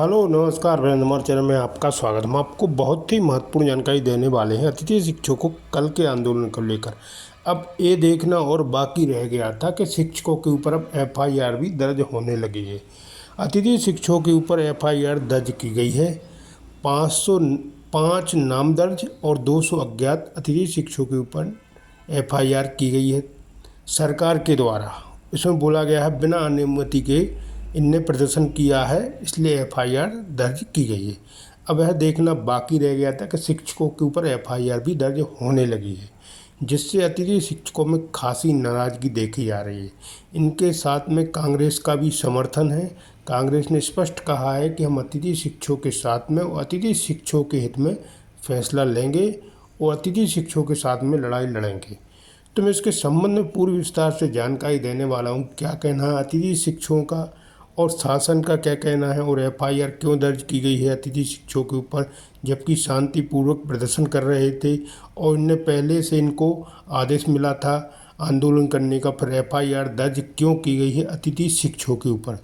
Hello नमस्कार वीरेंद्र हमारे channel में आपका स्वागत। हम आपको बहुत ही महत्वपूर्ण जानकारी देने वाले हैं अतिथि शिक्षकों कल के आंदोलन को लेकर। अब ये देखना और बाकी रह गया था कि शिक्षकों के ऊपर अब एफआईआर भी दर्ज होने लगी है। अतिथि शिक्षकों के ऊपर एफआईआर दर्ज की गई है। 505 नाम दर्ज और 200 अज्ञात अतिथि शिक्षकों के ऊपर एफआईआर की गई है सरकार के द्वारा। इसमें बोला गया है बिना अनुमति के इनने प्रदर्शन किया है, इसलिए एफआईआर दर्ज की गई है। अब यह देखना बाकी रह गया था कि शिक्षकों के ऊपर एफआईआर भी दर्ज होने लगी है, जिससे अतिथि शिक्षकों में खासी नाराज़गी देखी जा रही है। इनके साथ में कांग्रेस का भी समर्थन है। कांग्रेस ने स्पष्ट कहा है कि हम अतिथि शिक्षकों के साथ में और अतिथि शिक्षकों के हित में फैसला लेंगे और अतिथि शिक्षकों के साथ में लड़ाई लड़ेंगे। तो मैं इसके संबंध में पूरी विस्तार से जानकारी देने वाला हूँ। क्या कहना है अतिथि शिक्षकों का और शासन का क्या कहना है, और एफआईआर क्यों दर्ज की गई है अतिथि शिक्षकों के ऊपर, जबकि शांतिपूर्वक प्रदर्शन कर रहे थे और इनने पहले से इनको आदेश मिला था आंदोलन करने का। फिर एफआईआर दर्ज क्यों की गई है अतिथि शिक्षकों के ऊपर।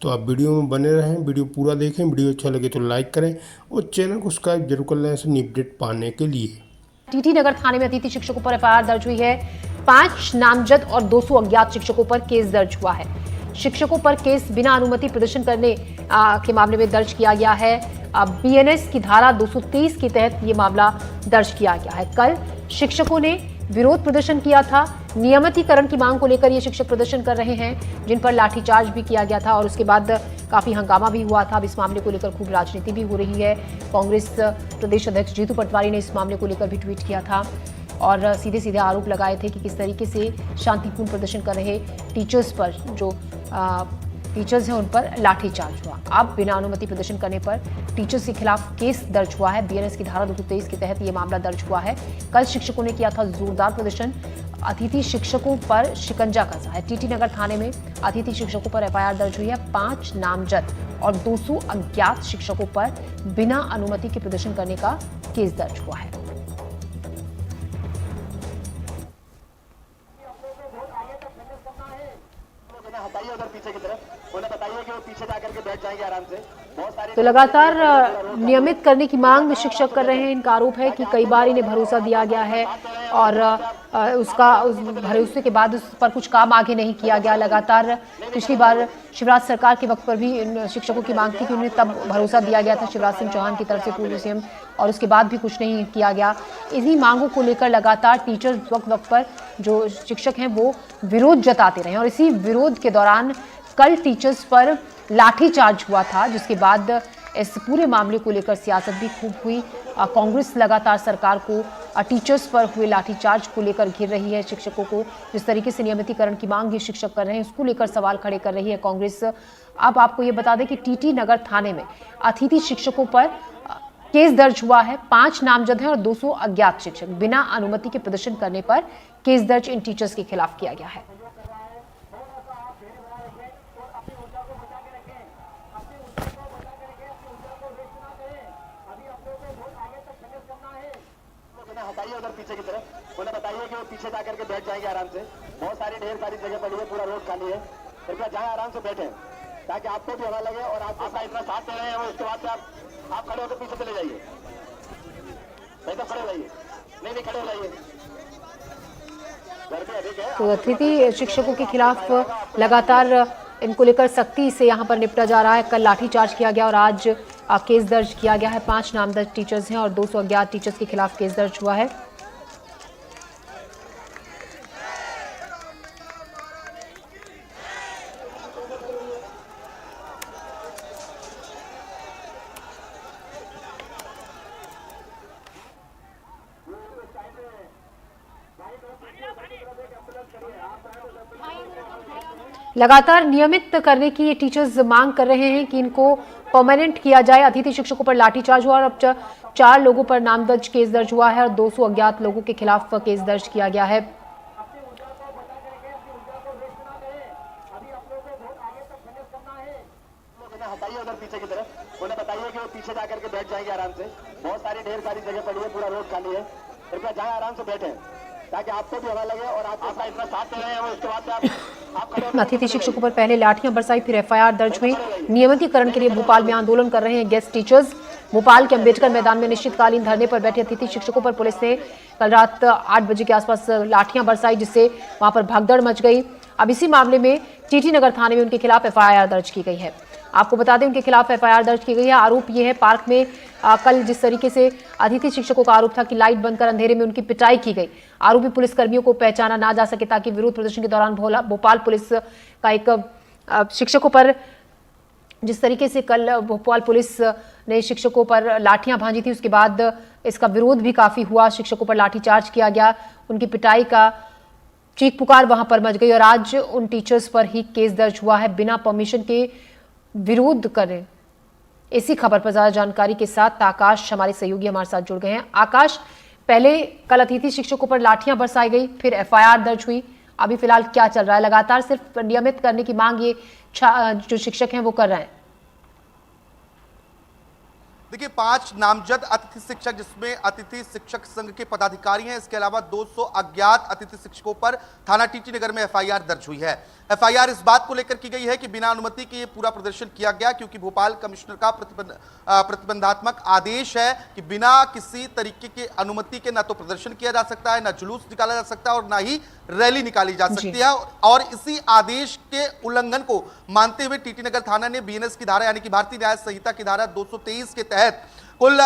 तो आप वीडियो में बने रहें, वीडियो पूरा देखें। वीडियो अच्छा लगे तो लाइक करें और चैनल को सब्सक्राइब जरूर कर लें ऐसे अपडेट पाने के लिए। टीटी नगर थाने में अतिथि शिक्षकों पर एफआईआर दर्ज हुई है। 5 नामजद और 200 अज्ञात शिक्षकों पर केस दर्ज हुआ है। शिक्षकों पर केस बिना अनुमति प्रदर्शन करने के मामले में दर्ज किया गया है। बीएनएस की धारा 223 के तहत ये मामला दर्ज किया गया है। कल शिक्षकों ने विरोध प्रदर्शन किया था। नियमितीकरण की मांग को लेकर ये शिक्षक प्रदर्शन कर रहे हैं, जिन पर लाठीचार्ज भी किया गया था और उसके बाद काफी हंगामा भी हुआ था। अब इस मामले को लेकर खूब राजनीति भी हो रही है। कांग्रेस प्रदेश अध्यक्ष जीतू पटवारी ने इस मामले को लेकर भी ट्वीट किया था और सीधे सीधे आरोप लगाए थे कि किस तरीके से शांतिपूर्ण प्रदर्शन कर रहे टीचर्स पर, जो टीचर्स हैं, उन पर लाठीचार्ज हुआ। अब बिना अनुमति प्रदर्शन करने पर टीचर्स के खिलाफ केस दर्ज हुआ है। बीएनएस की धारा 223 के तहत ये मामला दर्ज हुआ है। कल शिक्षकों ने किया था जोरदार प्रदर्शन। अतिथि शिक्षकों पर शिकंजा कसा है। टीटी नगर थाने में अतिथि शिक्षकों पर एफआईआर दर्ज हुई है। 5 नामजद और 200 अज्ञात शिक्षकों पर बिना अनुमति के प्रदर्शन करने का केस दर्ज हुआ है। हटाइए उधर पीछे की तरफ, उन्हें बताइए कि वो पीछे जाकर के बैठ जाएंगे आराम से। बहुत सारे तो लगातार नियमित करने की मांग शिक्षक कर रहे हैं। इनका आरोप है कि कई बार इन्हें भरोसा दिया गया है और उस भरोसे के बाद उस पर कुछ काम आगे नहीं किया गया। लगातार पिछली बार शिवराज सरकार के वक्त पर भी इन शिक्षकों की मांग थी कि उन्हें तब भरोसा दिया गया था शिवराज सिंह चौहान की तरफ से, पूर्व सीएम, और उसके बाद भी कुछ नहीं किया गया। इन्हीं मांगों को लेकर लगातार टीचर्स वक्त पर जो शिक्षक हैं वो विरोध जताते रहे और इसी विरोध के दौरान कल टीचर्स पर लाठीचार्ज हुआ था, जिसके बाद इस पूरे मामले को लेकर सियासत भी खूब हुई। कांग्रेस लगातार सरकार को टीचर्स पर हुए लाठीचार्ज को लेकर घेर रही है। शिक्षकों को जिस तरीके से नियमितीकरण की मांग ये शिक्षक कर रहे हैं, उसको लेकर सवाल खड़े कर रही है कांग्रेस। अब आपको ये बता दें कि टीटी नगर थाने में अतिथि शिक्षकों पर केस दर्ज हुआ है। 5 नामजद हैं और 200 अज्ञात शिक्षक। बिना अनुमति के प्रदर्शन करने पर केस दर्ज इन टीचर्स के खिलाफ किया गया है। हटाइए उधर पीछे की तरफ, उन्हें बताइए कि वो पीछे जाकर के बैठ जाएंगे आराम से। बहुत सारी ढेर सारी जगह पड़ी है, पूरा रोड खाली है। कृपया जाए आराम से बैठे, ताकि आपको भी हवा लगे और आपका इतना साथ दे रहे हैं। उसके बाद से आप खड़े होकर पीछे चले जाइए, नहीं तो खड़े रहिए। नहीं खड़े रहिए। तो अतिथि शिक्षकों के खिलाफ लगातार इनको लेकर सख्ती से यहाँ पर निपटा जा रहा है। कल लाठीचार्ज किया गया और आज केस दर्ज किया गया है। 5 नामजद टीचर्स हैं और 200 अज्ञात टीचर्स के खिलाफ केस दर्ज हुआ है। लगातार नियमित करने की ये टीचर्स मांग कर रहे हैं कि इनको परमानेंट किया जाए। अतिथि शिक्षकों पर लाठीचार्ज हुआ और अब 4 लोगों पर नामदर्ज केस दर्ज हुआ है और 200 अज्ञात लोगों के खिलाफ केस दर्ज किया गया है। हटाइए उधर पीछे की तरफ, उन्हें बताइए कि वो पीछे जाकर के बैठ जाएंगे आराम से। बहुत सारी ढेर सारी जगह पड़ी है, पूरा रोड खाली है। कृपया जाए आराम से बैठे, ताकि आपको भी हवा लगे और आपका इतना साथ दे रहे हैं। उसके बाद से अतिथि शिक्षकों पर पहले लाठियां बरसाई, फिर एफआईआर दर्ज हुई। नियमितीकरण के लिए भोपाल में आंदोलन कर रहे हैं गेस्ट टीचर्स। भोपाल के अंबेडकर मैदान में अनिश्चितकालीन धरने पर बैठे अतिथि शिक्षकों पर पुलिस ने कल रात 8 बजे के आसपास लाठियां बरसाई, जिससे वहां पर भगदड़ मच गई। अब इसी मामले में टीटी नगर थाने में उनके खिलाफ एफआईआर दर्ज की गई है। आपको बता दें उनके खिलाफ एफआईआर दर्ज की गई है। आरोप यह है, पार्क में कल जिस तरीके से अतिथि शिक्षकों का आरोप था कि लाइट बंद कर अंधेरे में उनकी पिटाई की गई। आरोपी पुलिसकर्मियों को पहचाना ना जा सके ताकि विरोध प्रदर्शन के दौरान भोपाल पुलिस का एक शिक्षकों पर जिस तरीके से कल भोपाल पुलिस ने शिक्षकों पर लाठियां भांजी थी, उसके बाद इसका विरोध भी काफी हुआ। शिक्षकों पर लाठीचार्ज किया गया, उनकी पिटाई का चीख पुकार वहां पर मच गई और आज उन टीचर्स पर ही केस दर्ज हुआ है बिना परमिशन के विरोध करें। इसी खबर पर ज्यादा जानकारी के साथ आकाश हमारे सहयोगी हमारे साथ जुड़ गए हैं। आकाश, पहले कल अतिथि शिक्षकों पर लाठियां बरसाई गई, फिर एफआईआर दर्ज हुई, अभी फिलहाल क्या चल रहा है? लगातार सिर्फ नियमित करने की मांग ये जो शिक्षक हैं वो कर रहे हैं। देखिए, 5 नामजद अतिथि शिक्षक जिसमें अतिथि शिक्षक संघ के पदाधिकारी हैं, इसके अलावा 200 अज्ञात अतिथि शिक्षकों पर थाना टीटी नगर में एफआईआर दर्ज हुई है। एफआईआर इस बात को लेकर की गई है कि बिना अनुमति के ये पूरा प्रदर्शन किया गया, क्योंकि भोपाल कमिश्नर का प्रतिबंधात्मक आदेश है कि बिना किसी तरीके की अनुमति के ना तो प्रदर्शन किया जा सकता है, ना जुलूस निकाला जा सकता है और ना ही रैली निकाली जा सकती है। और इसी आदेश के उल्लंघन को मानते हुए टीटी नगर थाना ने बीएनएस की धारा यानी कि भारतीय न्याय संहिता की धारा 223 के तहत कुल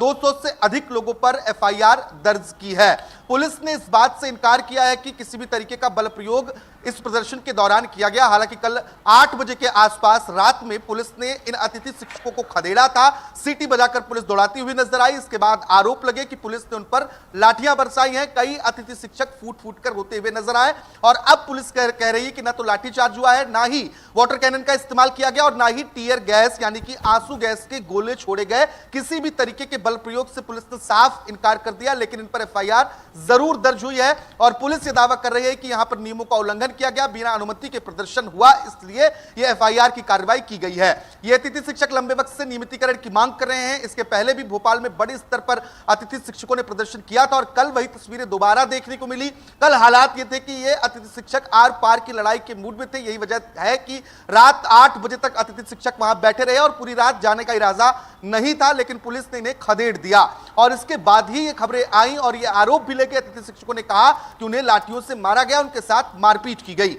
200 से अधिक लोगों पर एफआईआर दर्ज की है। पुलिस ने इस बात से इनकार किया है कि किसी भी तरीके का बल प्रयोग इस प्रदर्शन के दौरान किया गया। हालांकि कल 8 बजे के आसपास रात में पुलिस ने इन अतिथि शिक्षकों को खदेड़ा था, सीटी बजाकर पुलिस दौड़ाती हुई नजर आई। इसके बाद आरोप लगे कि पुलिस ने उन पर लाठियां बरसाई हैं। कई अतिथि शिक्षक फूट फूट कर रोते हुए नजर आए और अब पुलिस कह रही है कि ना तो लाठीचार्ज हुआ है, ना ही वाटर कैनन का इस्तेमाल किया गया और ना ही टीयर गैस यानी कि आंसू गैस के गोले छोड़े गए। किसी भी तरीके के बल प्रयोग से पुलिस ने साफ इनकार कर दिया, लेकिन इन पर एफआईआर जरूर दर्ज हुई है और पुलिस ये दावा कर रही है कि यहां पर नियमों का उल्लंघन किया गया, बिना अनुमति के प्रदर्शन हुआ, इसलिए यह एफआईआर की कार्रवाई की गई है। ये अतिथि शिक्षक लंबे वक्त से नियमितीकरण की मांग कर रहे हैं। इसके पहले भी भोपाल में बड़े स्तर पर अतिथि शिक्षकों ने प्रदर्शन किया था और कल वही तस्वीरें दोबारा देखने को मिली। कल हालात ये थे कि ये अतिथि शिक्षक आर पार की लड़ाई के मूड में थे। यही वजह है कि रात 8 बजे तक अतिथि शिक्षक वहां बैठे रहे और पूरी रात जाने का इरादा नहीं था, लेकिन पुलिस ने इन्हें खदेड़ दिया और इसके बाद ही ये खबरें आई और ये आरोप भी लगे। अतिथि शिक्षकों ने कहा कि उन्हें लाठियों से मारा गया, उनके साथ मारपीट की गई।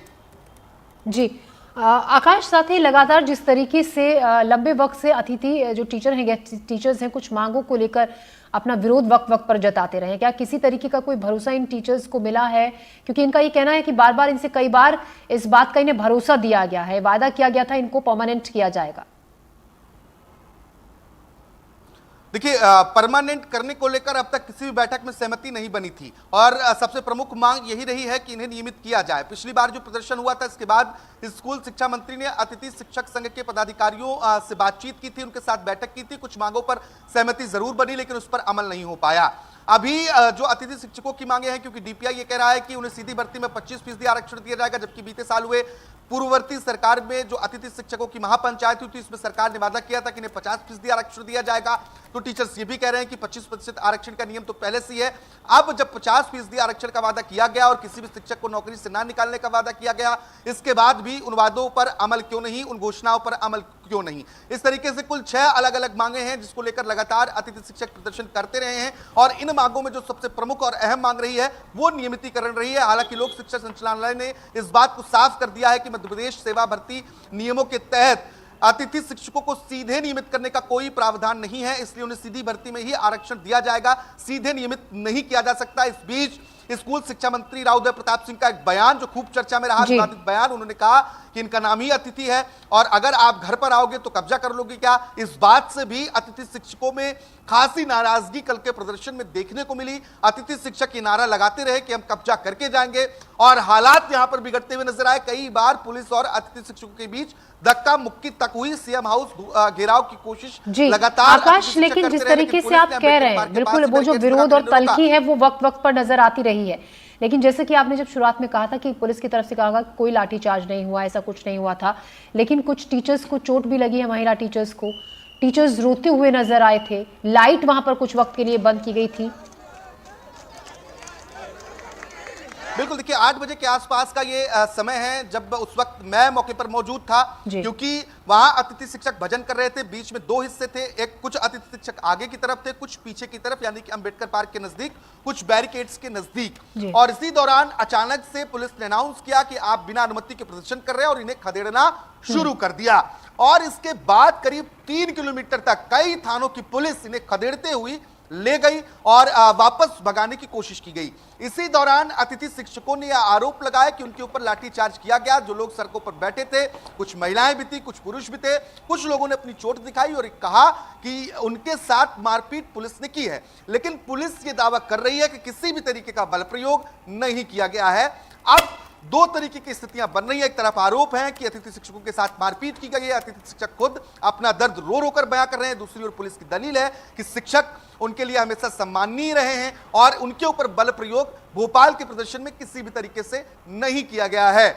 जी आकाश, साथ ही लगातार जिस तरीके से लंबे वक्त से अतिथि जो टीचर हैं टीचर्स हैं कुछ मांगों को लेकर अपना विरोध वक्त वक्त पर जताते रहे, क्या किसी तरीके का कोई भरोसा इन टीचर्स को मिला है? क्योंकि इनका ये कहना है कि बार बार इनसे कई बार इस बात का इन्हें भरोसा दिया गया है, वादा किया गया था इनको परमानेंट किया जाएगा। देखिए, परमानेंट करने को लेकर अब तक किसी भी बैठक में सहमति नहीं बनी थी और सबसे प्रमुख मांग यही रही है कि इन्हें नियमित किया जाए। पिछली बार जो प्रदर्शन हुआ था, इसके बाद स्कूल शिक्षा मंत्री ने अतिथि शिक्षक संघ के पदाधिकारियों से बातचीत की थी, उनके साथ बैठक की थी। कुछ मांगों पर सहमति जरूर बनी, लेकिन उस पर अमल नहीं हो पाया। अभी जो अतिथि शिक्षकों की मांगे हैं, क्योंकि डीपीआई ये कह रहा है कि उन्हें सीधी भर्ती में 25% आरक्षण दिया जाएगा, जबकि बीते साल हुए पूर्ववर्ती सरकार में जो अतिथि शिक्षकों की महापंचायत हुई थी, इसमें सरकार ने वादा किया था कि इन्हें 50% आरक्षण दिया जाएगा। तो टीचर्स ये भी कह रहे हैं कि 25% आरक्षण का नियम तो पहले से ही है। अब जब 50% आरक्षण का वादा किया गया और किसी भी शिक्षक को नौकरी से ना निकालने का वादा किया गया, इसके बाद भी उन वादों पर अमल क्यों नहीं, उन घोषणाओं पर अमल क्यों नहीं? इस तरीके से कुल 6 अलग अलग मांगे हैं जिसको लेकर लगातार अतिथि शिक्षक प्रदर्शन करते रहे हैं और इन मांगों में जो सबसे प्रमुख और अहम मांग रही है वो नियमितीकरण रही है। हालांकि लोक शिक्षा संचालनालय ने इस बात को साफ कर दिया है कि मध्य प्रदेश सेवा भर्ती नियमों के तहत अतिथि शिक्षकों को सीधे नियमित करने का कोई प्रावधान नहीं है, इसलिए उन्हें सीधी भर्ती में ही आरक्षण दिया जाएगा, सीधे नियमित नहीं किया जा सकता। इस बीच स्कूल शिक्षा मंत्री राव प्रताप सिंह का एक बयान जो खूब चर्चा में रहा, विवादित बयान, उन्होंने कहा कि इनका नाम ही अतिथि है और अगर आप घर पर आओगे तो कब्जा कर लोगे क्या? इस बात से भी अतिथि शिक्षकों में खासी नाराजगी कल के प्रदर्शन में देखने को मिली। अतिथि शिक्षक ये नारा लगाते रहे कि हम कब्जा करके जाएंगे और हालात यहां पर बिगड़ते हुए नजर आए। कई बार पुलिस और अतिथि शिक्षकों के बीच धक्का मुक्की तक हुई, सीएम हाउस घेराव की कोशिश लगातार। आकाश, लेकिन जिस तरीके से आप कह रहे हैं, बिल्कुल वो जो विरोध और तल्खी है वो वक्त वक्त पर नजर आती रही है, लेकिन जैसे कि आपने जब शुरुआत में कहा था कि पुलिस की तरफ से कहा कि कोई लाठीचार्ज नहीं हुआ, ऐसा कुछ नहीं हुआ था, लेकिन कुछ टीचर्स को चोट भी लगी है, महिला टीचर्स को। टीचर्स रोते हुए नजर आए थे, लाइट वहां पर कुछ वक्त के लिए बंद की गई थी। बिल्कुल, देखिए 8 बजे के आसपास का ये समय है जब उस वक्त मैं मौके पर मौजूद था, जी। क्योंकि वहां अतिथि शिक्षक भजन कर रहे थे। बीच में 2 हिस्से थे, एक कुछ अतिथि शिक्षक आगे की तरफ थे, कुछ पीछे की तरफ, यानी कि अंबेडकर पार्क के नजदीक, कुछ बैरिकेड्स के जी। नजदीक। और इसी दौरान अचानक से पुलिस ने अनाउंस किया कि आप बिना अनुमति के प्रदर्शन कर रहे हैं और इन्हें खदेड़ना शुरू कर दिया। और इसके बाद करीब 3 किलोमीटर तक कई थानों की पुलिस इन्हें खदेड़ते हुई ले गई और वापस भगाने की कोशिश की गई। इसी दौरान अतिथि शिक्षकों ने यह आरोप लगाया कि उनके ऊपर लाठीचार्ज किया गया। जो लोग सड़कों पर बैठे थे, कुछ महिलाएं भी थी, कुछ पुरुष भी थे, कुछ लोगों ने अपनी चोट दिखाई और कहा कि उनके साथ मारपीट पुलिस ने की है। लेकिन पुलिस ये दावा कर रही है कि किसी भी तरीके का बल प्रयोग नहीं किया गया है। अब 2 तरीके की स्थितियां बन रही है। एक तरफ आरोप है कि अतिथि शिक्षकों के साथ मारपीट की गई है, अतिथि शिक्षक खुद अपना दर्द रो रो कर बयां कर रहे हैं। दूसरी ओर पुलिस की दलील है कि शिक्षक उनके लिए हमेशा सम्माननीय रहे हैं और उनके ऊपर बल प्रयोग भोपाल के प्रदर्शन में किसी भी तरीके से नहीं किया गया है।